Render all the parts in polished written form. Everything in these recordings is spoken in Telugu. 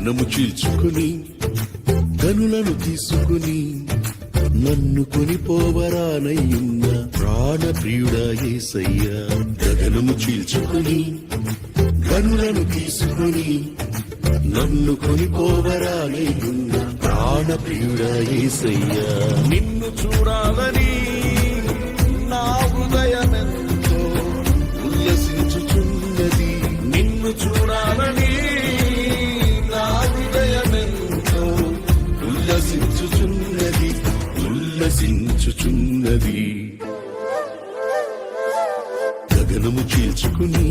గగనము చీల్చుకుని గనులను తీసుకుని నన్ను కొనిపోవరానయ్యున్న ప్రాణ ప్రియుడా యేసయ్యా. గగనము చీల్చుకుని గనులను తీసుకుని నన్ను కొనిపోవరానయ్యున్న ప్రాణ ప్రియుడా యేసయ్యా. నిన్ను చూడాలని నా హృదయమెంతో ఉల్లసించుచున్నది. నిన్ను చూడాలని నా హృదయమెంతో ఉల్లసించుచున్నది. గగనము చీల్చుకుని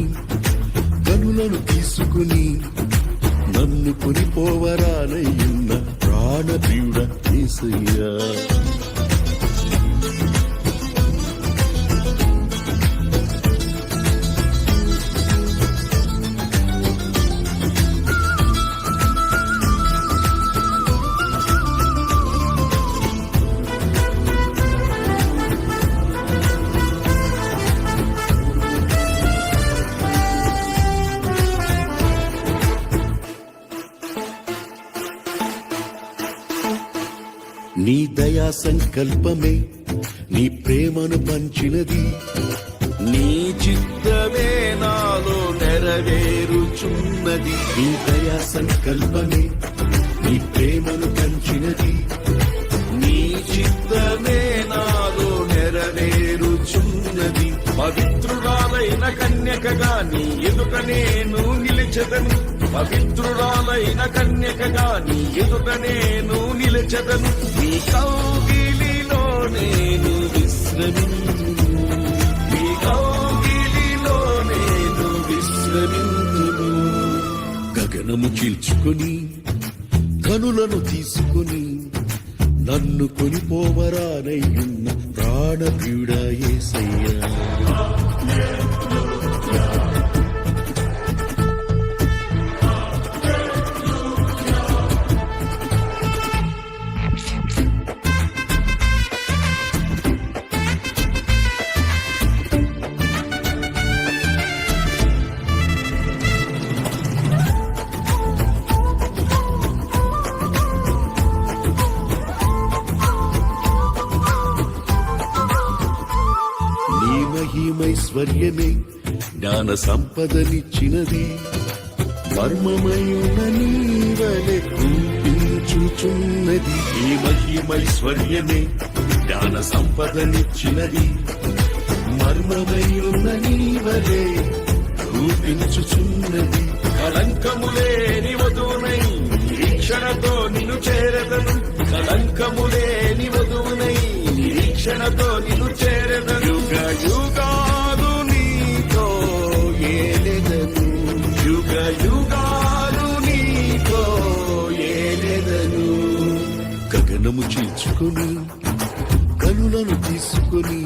గనులను తీసుకుని నన్ను కొనిపోవరానయ్యున్న ప్రాణ ప్రియుడా యేసయ్యా. నీ దయా సంకల్పమే నీ ప్రేమను పంచినది. నీ చిత్తమే నాలో నెరవేరుచున్నది. నీ దయా సంకల్పమే నీ ప్రేమను పంచినది. నీ చిత్తమే నాలో నెరవేరుచున్నది. పవిత్రురాలైన కన్యకగా నీ ఎదుట నేను నిలిచెదను. పవిత్రురాలైన కన్యకగా నీ ఎదుట నేను నిలిచెదను. నీ కౌగిలిలో నేను విశ్రమింతును. నీ కౌగిలిలో నేను విశ్రమింతును. గగనము చీల్చుకొని కనులను తీసుకుని నన్ను కొనిపోవరానయ్యున్న ప్రాణ ప్రియుడా యేసయ్యా. మహిమైశ్వర్యమే జ్ఞాన సంపదనిచ్చినది. మర్మమయున నీవలె కనిపించుచున్నది. ఈ మహిమైశ్వర్యమే జ్ఞాన సంపదనిచ్చినది. మర్మమయున నీవలె కనిపించుచున్నది. కళంకములేని వధువునై నిరీక్షణతో నిన్ను చేరదను. కళంకములేని వధువునై నిరీక్షణతో నిన్ను చేరదను. యుగ యుగాలు నీతో ఏలెదను. యుగ యుగాలు నీతో ఏలెదను. గగనము చీల్చుకుని కనులను తీసుకుని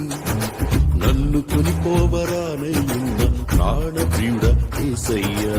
నన్ను కొనిపోవరానయ్యున్న ప్రాణ ప్రియుడా యేసయ్యా.